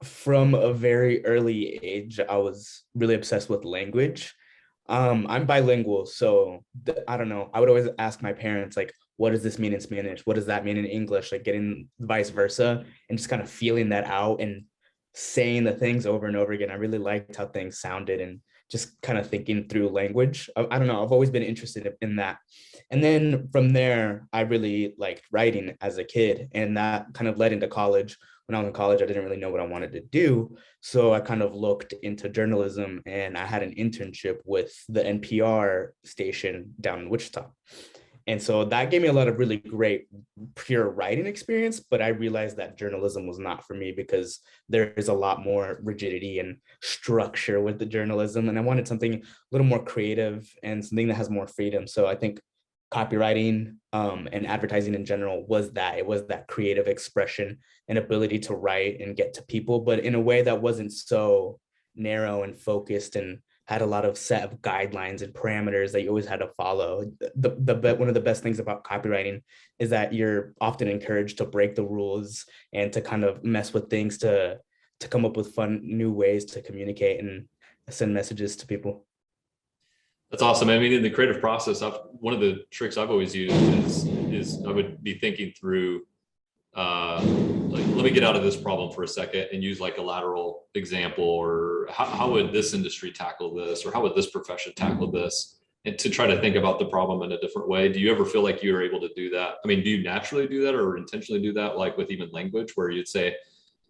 From a very early age, I was really obsessed with language. I'm bilingual, so I don't know. I would always ask my parents, like, what does this mean in Spanish? What does that mean in English? Like getting vice versa and just kind of feeling that out and saying the things over and over again. I really liked how things sounded and just kind of thinking through language. I don't know. I've always been interested in that. And then from there, I really liked writing as a kid, and that kind of led into college. When I was in college, I didn't really know what I wanted to do. So I kind of looked into journalism, and I had an internship with the NPR station down in Wichita. And so that gave me a lot of really great pure writing experience, but I realized that journalism was not for me because there is a lot more rigidity and structure with the journalism. And I wanted something a little more creative and something that has more freedom. So I think copywriting and advertising in general was that. It was that creative expression and ability to write and get to people, but in a way that wasn't so narrow and focused and had a lot of set of guidelines and parameters that you always had to follow. One of the best things about copywriting is that you're often encouraged to break the rules and to kind of mess with things to come up with fun new ways to communicate and send messages to people. That's awesome. I mean, in the creative process, one of the tricks I've always used is I would be thinking through, like, let me get out of this problem for a second and use like a lateral example, or how would this industry tackle this, or how would this profession tackle this, and to try to think about the problem in a different way. Do you ever feel like you're able to do that? I mean, do you naturally do that or intentionally do that, like with even language, where you'd say,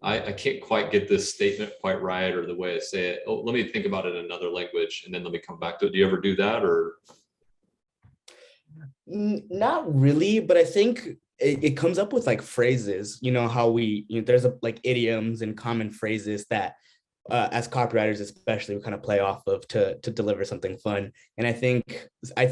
I can't quite get this statement quite right, or the way I say it. Oh, let me think about it in another language and then let me come back to it. Do you ever do that? Or Not really, but I think it comes up with like phrases, how there's like idioms and common phrases that as copywriters especially we kind of play off of to deliver something fun. And I think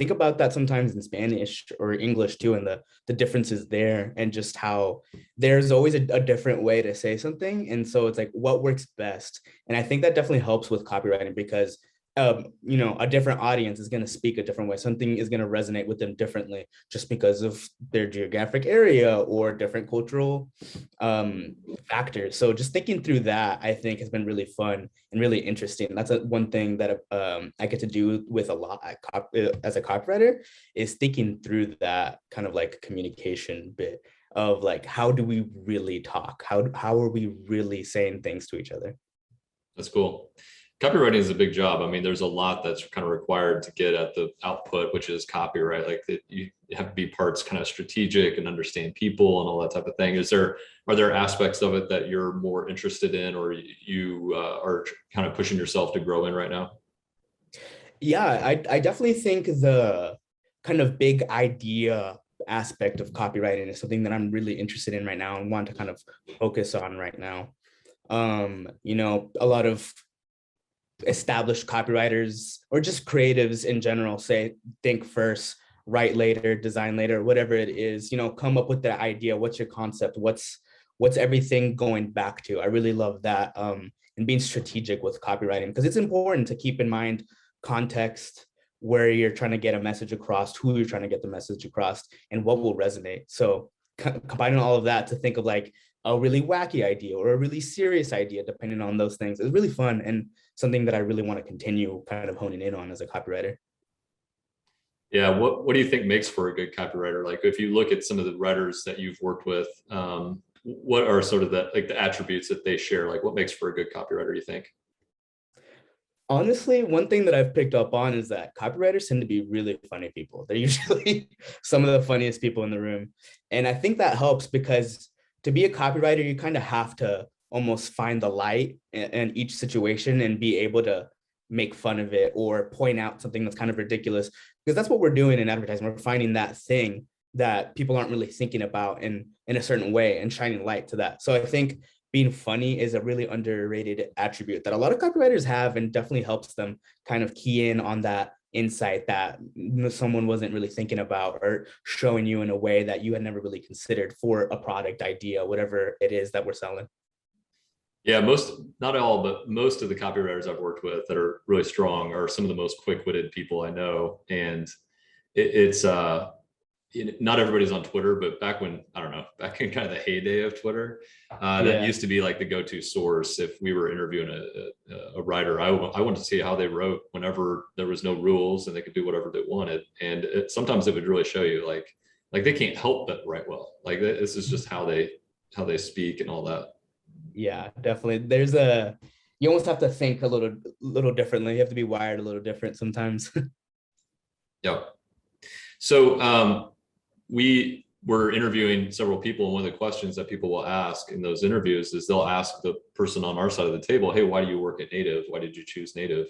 about that sometimes in Spanish or English too, and the differences there, and just how there's always a different way to say something. And so it's like what works best. And I think that definitely helps with copywriting because a different audience is going to speak a different way. Something is going to resonate with them differently just because of their geographic area or different cultural factors. So just thinking through that, I think has been really fun and really interesting. That's one thing that I get to do with a lot as a copywriter, is thinking through that kind of like communication bit of like, how do we really talk? How are we really saying things to each other? that's cool. Copywriting is a big job. I mean, there's a lot that's kind of required to get at the output, which is copyright. Like you have to be parts kind of strategic and understand people and all that type of thing. Are there aspects of it that you're more interested in, or you are kind of pushing yourself to grow in right now? Yeah, I definitely think the kind of big idea aspect of copywriting is something that I'm really interested in right now and want to kind of focus on right now. A lot of established copywriters or just creatives in general say think first, write later, design later, whatever it is. Come up with the idea. What's your concept? What's everything going back to? I really love that, and being strategic with copywriting, because it's important to keep in mind context, where you're trying to get a message across, who you're trying to get the message across, and what will resonate. So combining all of that to think of like a really wacky idea or a really serious idea, depending on those things, is really fun and something that I really want to continue kind of honing in on as a copywriter. Yeah. What do you think makes for a good copywriter? Like if you look at some of the writers that you've worked with, what are sort of the attributes that they share? Like what makes for a good copywriter, you think? Honestly, one thing that I've picked up on is that copywriters tend to be really funny people. They're usually some of the funniest people in the room. And I think that helps because to be a copywriter, you kind of have to almost find the light in each situation and be able to make fun of it or point out something that's kind of ridiculous. Because that's what we're doing in advertising. We're finding that thing that people aren't really thinking about in a certain way and shining light to that. So I think being funny is a really underrated attribute that a lot of copywriters have, and definitely helps them kind of key in on that insight that someone wasn't really thinking about, or showing you in a way that you had never really considered for a product idea, whatever it is that we're selling. Yeah, not all, but most of the copywriters I've worked with that are really strong are some of the most quick-witted people I know. And it's not everybody's on Twitter, but back when, I don't know, back in kind of the heyday of Twitter, that Yeah. used to be like the go-to source. If we were interviewing a writer, I wanted to see how they wrote whenever there was no rules and they could do whatever they wanted. And sometimes it would really show you like they can't help but write well. Like this is just how they speak and all that. Yeah, definitely. You almost have to think a little differently. You have to be wired a little different sometimes. Yeah. So we were interviewing several people, and one of the questions that people will ask in those interviews is they'll ask the person on our side of the table, hey, why do you work at Native? Why did you choose Native?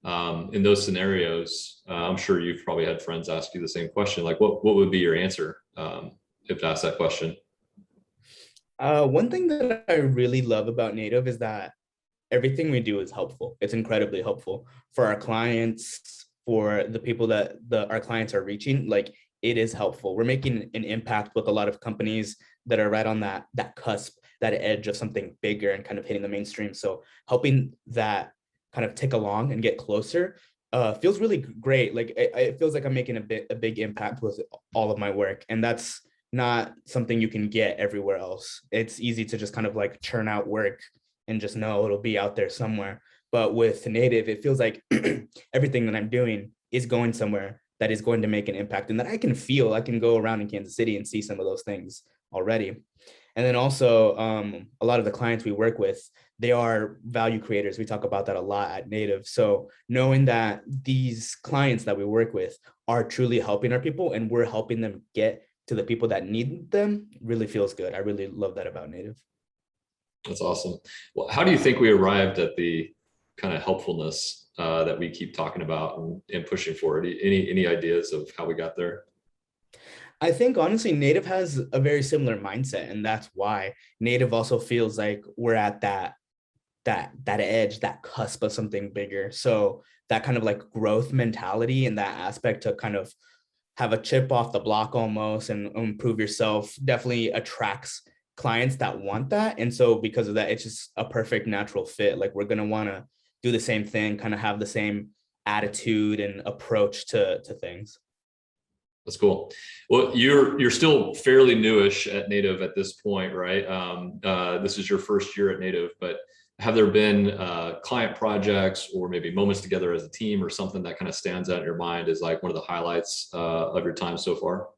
In those scenarios, I'm sure you've probably had friends ask you the same question, like what would be your answer if asked that question? One thing that I really love about Native is that everything we do is helpful. It's incredibly helpful for our clients, for the people that our clients are reaching. Like it is helpful. We're making an impact with a lot of companies that are right on that cusp, that edge of something bigger and kind of hitting the mainstream. So helping that kind of tick along and get closer feels really great. Like it feels like I'm making a big impact with all of my work, and that's not something you can get everywhere else. It's easy to just kind of like churn out work and just know it'll be out there somewhere. But with Native, it feels like everything that I'm doing is going somewhere that is going to make an impact and that I can feel. I can go around in Kansas City and see some of those things already. And then also a lot of the clients we work with, they are value creators. We talk about that a lot at Native. So knowing that these clients that we work with are truly helping our people and we're helping them get to the people that need them really feels good. I really love that about Native. That's awesome. Well, how do you think we arrived at the kind of helpfulness that we keep talking about and pushing forward? Any ideas of how we got there? I think honestly, Native has a very similar mindset, and that's why Native also feels like we're at that edge, that cusp of something bigger. So that kind of like growth mentality and that aspect to kind of have a chip off the block almost and improve yourself definitely attracts clients that want that. And so because of that, it's just a perfect natural fit. Like we're gonna want to do the same thing, kind of have the same attitude and approach to things. That's cool. Well, you're still fairly newish at Native at this point, right? This is your first year at Native, but have there been client projects or maybe moments together as a team or something that kind of stands out in your mind as like one of the highlights of your time so far?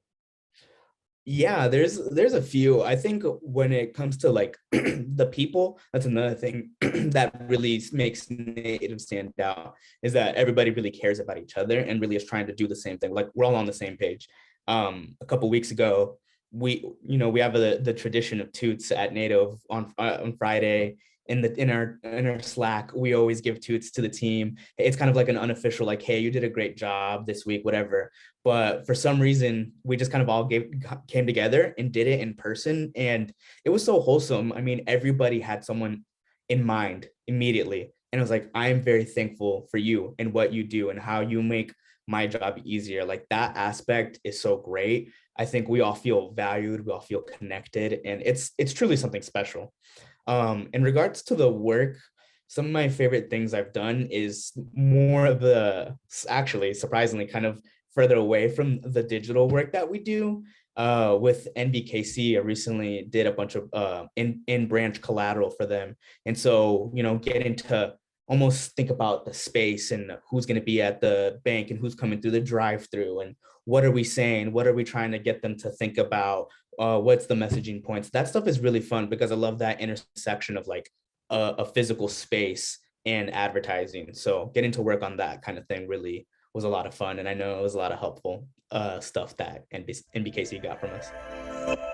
Yeah, there's a few. I think when it comes to like the people, that's another thing that really makes Native stand out is that everybody really cares about each other and really is trying to do the same thing. Like we're all on the same page. A couple weeks ago, we have the tradition of toots at Native on Friday. In our Slack, we always give toots to the team. It's kind of like an unofficial, like, hey, you did a great job this week, whatever. But for some reason we just kind of all came together and did it in person, and it was so wholesome. I mean, everybody had someone in mind immediately, and it was like, I am very thankful for you and what you do and how you make my job easier. Like that aspect is so great. I think we all feel valued, we all feel connected, and it's truly something special. In regards to the work, some of my favorite things I've done is more of the, actually surprisingly, kind of further away from the digital work that we do. With NBKC, I recently did a bunch of in branch collateral for them, and so getting to almost think about the space and who's going to be at the bank and who's coming through the drive-through and what are we saying, what are we trying to get them to think about, what's the messaging points. That stuff is really fun because I love that intersection of like a physical space and advertising. So getting to work on that kind of thing really was a lot of fun. And I know it was a lot of helpful stuff that NBKC got from us.